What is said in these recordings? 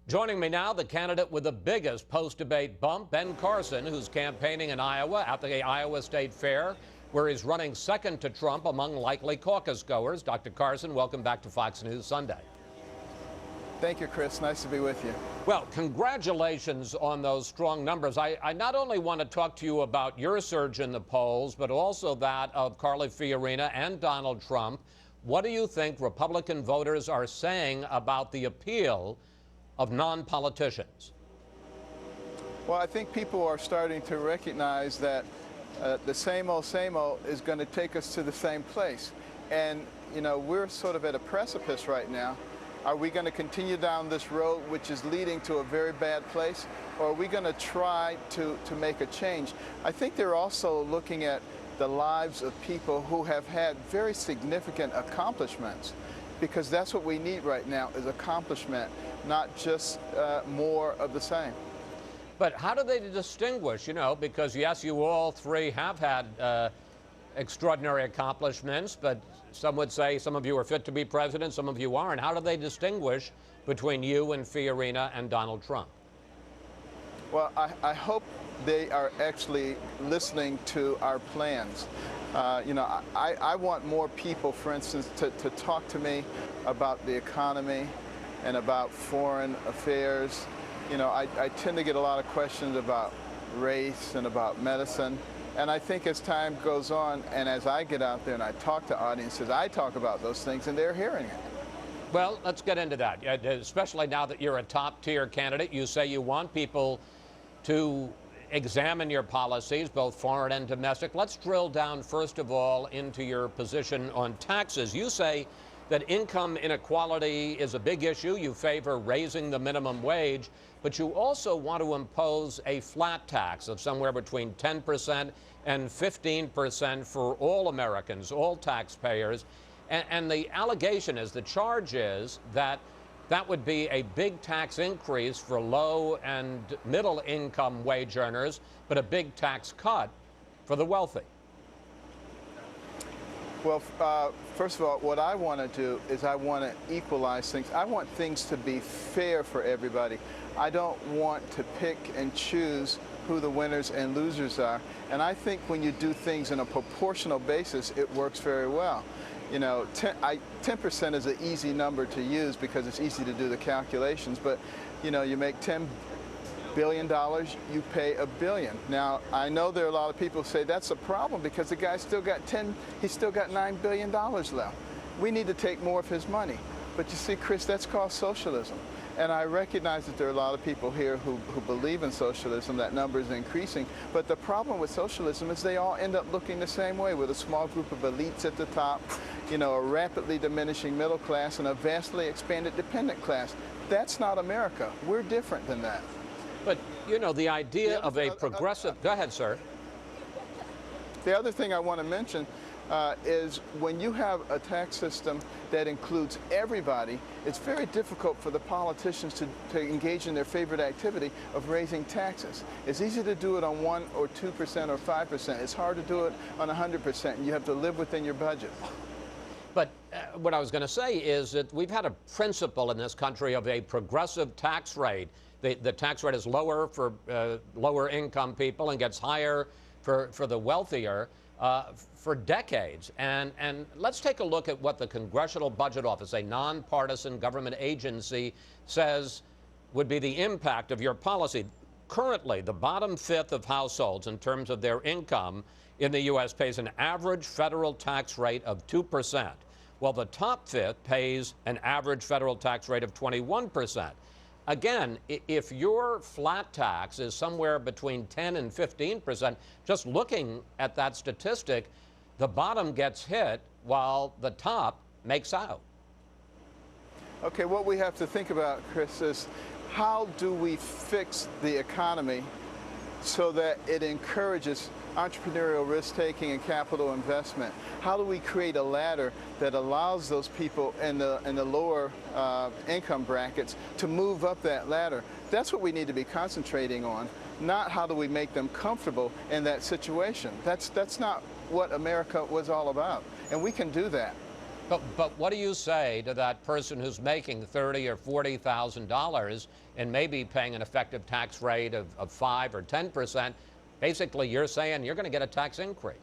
Joining me now, the candidate with the biggest post-debate bump, Ben Carson, who's campaigning in Iowa at the Iowa State Fair, where he's running second to Trump among likely caucus goers. Dr. Carson, welcome back to Fox News Sunday. Thank you, Chris. Nice to be with you. Well, congratulations on those strong numbers. I not only want to talk to you about your surge in the polls, but also that of Carly Fiorina and Donald Trump. What do you think Republican voters are saying about the appeal of non-politicians? Well, I think people are starting to recognize that the same old is going to take us to the same place. And, you know, we're sort of at a precipice right now. Are we going to continue down this road, which is leading to a very bad place, or are we going to try to make a change? I think they're also looking at the lives of people who have had very significant accomplishments, because that's what we need right now is accomplishment, not just more of the same. But how do they distinguish, because yes, you all three have had extraordinary accomplishments, but some would say some of you are fit to be president, some of you aren't. How do they distinguish between you and Fiorina and Donald Trump? Well, I hope they are actually listening to our plans. I want more people, for instance, to talk to me about the economy and about foreign affairs. I tend to get a lot of questions about race and about medicine. And I think as time goes on and as I get out there and I talk to audiences, I talk about those things and they're hearing it. Well, let's get into that, especially now that you're a top-tier candidate. You say you want people to examine your policies, both foreign and domestic. Let's drill down, first of all, into your position on taxes. You say that income inequality is a big issue. You favor raising the minimum wage, but you also want to impose a flat tax of somewhere between 10% and 15% for all Americans, all taxpayers. And the allegation is, the charge is that that would be a big tax increase for low and middle income wage earners, but a big tax cut for the wealthy. Well, first of all, what I want to do is I want to equalize things. I want things to be fair for everybody. I don't want to pick and choose who the winners and losers are. And I think when you do things in a proportional basis, it works very well. 10% is an easy number to use because it's easy to do the calculations. But, you make $10 billion, you pay $1 billion. Now, I know there are a lot of people who say that's a problem because the guy's still got he's still got $9 billion left. We need to take more of his money. But you see, Chris, that's called socialism. And I recognize that there are a lot of people here who believe in socialism. That number is increasing. But the problem with socialism is they all end up looking the same way, with a small group of elites at the top, a rapidly diminishing middle class, and a vastly expanded dependent class. That's not America. We're different than that. But, the idea of a progressive... Go ahead, sir. The other thing I want to mention is when you have a tax system that includes everybody, it's very difficult for the politicians to engage in their favorite activity of raising taxes. It's easy to do it on 1 or 2% or 5%. It's hard to do it on 100%, and you have to live within your budget. But what I was going to say is that we've had a principle in this country of a progressive tax rate. The tax rate is lower for lower income people and gets higher for the wealthier for decades. And let's take a look at what the Congressional Budget Office, a nonpartisan government agency, says would be the impact of your policy. Currently, the bottom fifth of households in terms of their income in the U.S. pays an average federal tax rate of 2%, while the top fifth pays an average federal tax rate of 21%. Again, if your flat tax is somewhere between 10 and 15%, just looking at that statistic, the bottom gets hit while the top makes out. Okay, what we have to think about, Chris, is how do we fix the economy so that it encourages entrepreneurial risk-taking and capital investment? How do we create a ladder that allows those people in the lower income brackets to move up that ladder? That's what we need to be concentrating on, not how do we make them comfortable in that situation. That's not what America was all about, and we can do that. But what do you say to that person who's making $30,000 or $40,000 and maybe paying an effective tax rate of 5 or 10%? Basically, you're saying you're going to get a tax increase.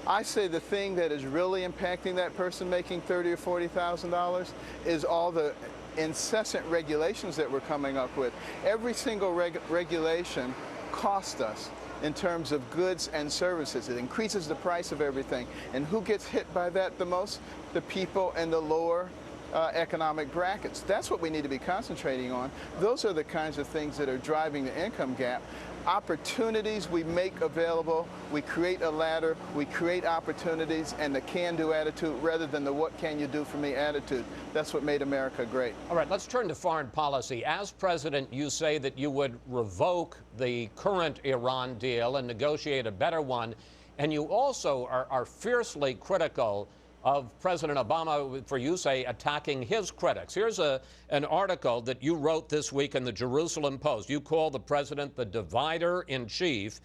I say the thing that is really impacting that person making $30,000 or $40,000 is all the incessant regulations that we're coming up with. Every single regulation costs us in terms of goods and services. It increases the price of everything. And who gets hit by that the most? The people in the lower economic brackets. That's what we need to be concentrating on. Those are the kinds of things that are driving the income gap. Opportunities we make available, we create a ladder, we create opportunities, and the can-do attitude rather than the what can you do for me attitude. That's what made America great. All right, let's turn to foreign policy. As president, you say that you would revoke the current Iran deal and negotiate a better one, and you also are fiercely critical of President Obama for, you say, attacking his critics. Here's an article that you wrote this week in the Jerusalem Post. You call the president the divider-in-chief,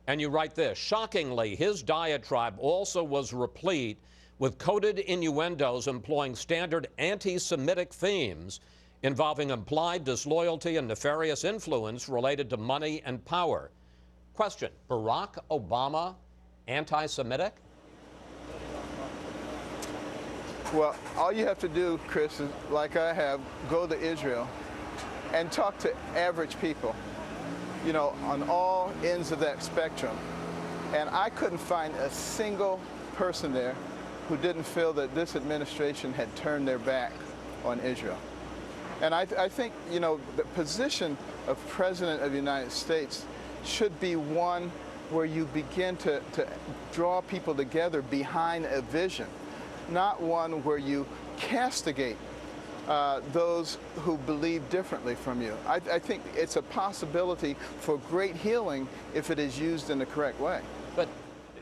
and you write this: shockingly, his diatribe also was replete with coded innuendos employing standard anti-Semitic themes involving implied disloyalty and nefarious influence related to money and power. Question: Barack Obama anti-Semitic? Well, all you have to do, Chris, is, like I have, go to Israel and talk to average people, you know, on all ends of that spectrum. And I couldn't find a single person there who didn't feel that this administration had turned their back on Israel. And I think, you know, the position of President of the United States should be one where you begin to draw people together behind a vision, not one where you castigate those who believe differently from you. I think it's a possibility for great healing if it is used in the correct way. But,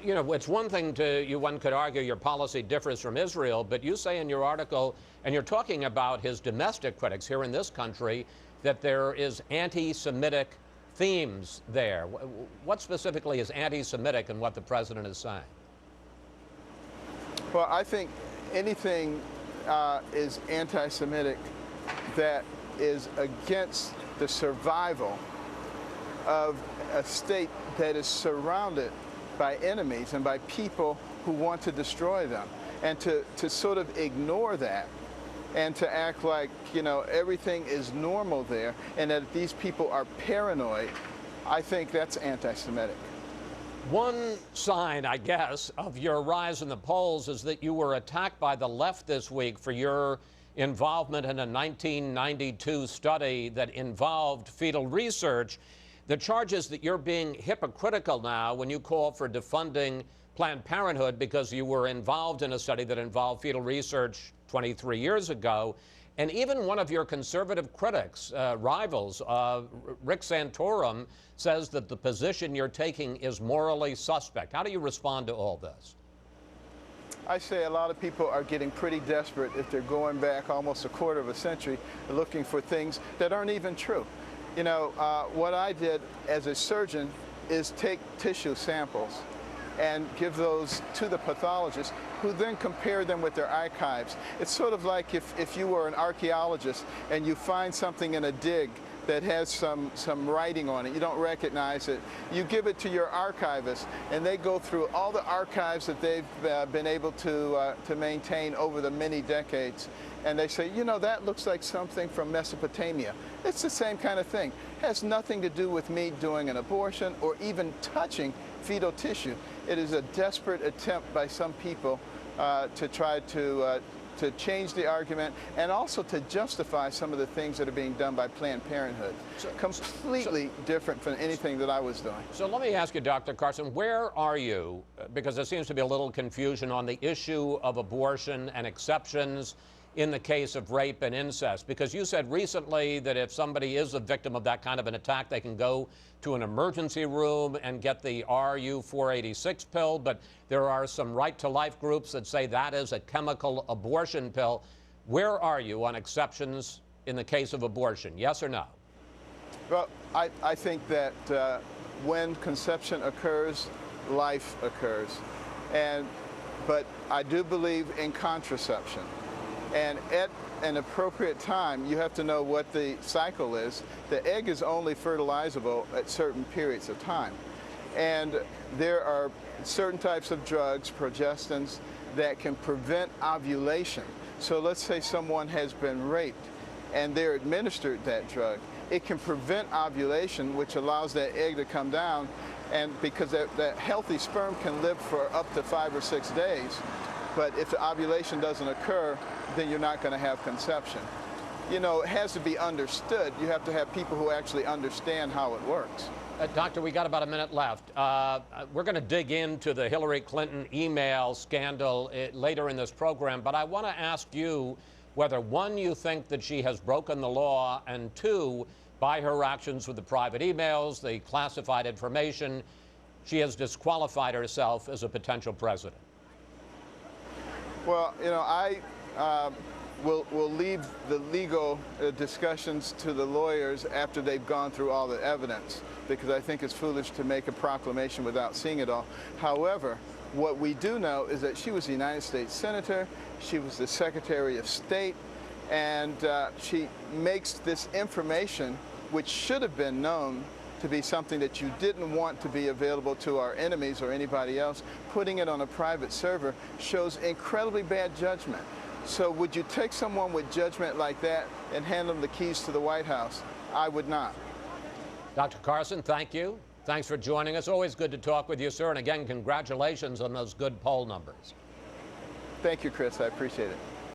you know, it's one thing one could argue your policy differs from Israel, but you say in your article, and you're talking about his domestic critics here in this country, that there is anti-Semitic themes there. What specifically is anti-Semitic in what the president is saying? Well, I think anything is anti-Semitic that is against the survival of a state that is surrounded by enemies and by people who want to destroy them. And to sort of ignore that and to act like, you know, everything is normal there and that these people are paranoid, I think that's anti-Semitic. One sign, I guess, of your rise in the polls is that you were attacked by the left this week for your involvement in a 1992 study that involved fetal research. The charge is that you're being hypocritical now when you call for defunding Planned Parenthood because you were involved in a study that involved fetal research 23 years ago. And even one of your conservative critics, rivals, Rick Santorum, says that the position you're taking is morally suspect. How do you respond to all this? I say a lot of people are getting pretty desperate if they're going back almost a quarter of a century looking for things that aren't even true. You know, what I did as a surgeon is take tissue samples and give those to the pathologist, who then compare them with their archives. It's sort of like if you were an archaeologist and you find something in a dig that has some writing on it, you don't recognize it, you give it to your archivist and they go through all the archives that they've been able to maintain over the many decades, and they say, you know, that looks like something from Mesopotamia. It's the same kind of thing. It has nothing to do with me doing an abortion or even touching fetal tissue. It is a desperate attempt by some people to try to change the argument and also to justify some of the things that are being done by Planned Parenthood. Completely different from anything that I was doing. So let me ask you, Dr. Carson, where are you? Because there seems to be a little confusion on the issue of abortion and exceptions in the case of rape and incest, because you said recently that if somebody is a victim of that kind of an attack, they can go to an emergency room and get the RU-486 pill, but there are some right-to-life groups that say that is a chemical abortion pill. Where are you on exceptions in the case of abortion, yes or no? Well, I think that when conception occurs, life occurs. And but I do believe in contraception. And at an appropriate time, you have to know what the cycle is. The egg is only fertilizable at certain periods of time. And there are certain types of drugs, progestins, that can prevent ovulation. So let's say someone has been raped and they're administered that drug. It can prevent ovulation, which allows that egg to come down, and because that healthy sperm can live for up to 5 or 6 days. But if the ovulation doesn't occur, then you're not going to have conception. You know, it has to be understood. You have to have people who actually understand how it works. Doctor, we got about a minute left. We're going to dig into the Hillary Clinton email scandal later in this program, but I want to ask you whether, one, you think that she has broken the law, and two, by her actions with the private emails, the classified information, she has disqualified herself as a potential president. Well, you know, I will leave the legal discussions to the lawyers after they've gone through all the evidence, because I think it's foolish to make a proclamation without seeing it all. However, what we do know is that she was a United States Senator, she was the Secretary of State, and she makes this information, which should have been known to be something that you didn't want to be available to our enemies or anybody else, putting it on a private server shows incredibly bad judgment. So would you take someone with judgment like that and hand them the keys to the White House? I would not. Dr. Carson, thank you. Thanks for joining us. Always good to talk with you, sir. And again, congratulations on those good poll numbers. Thank you, Chris. I appreciate it.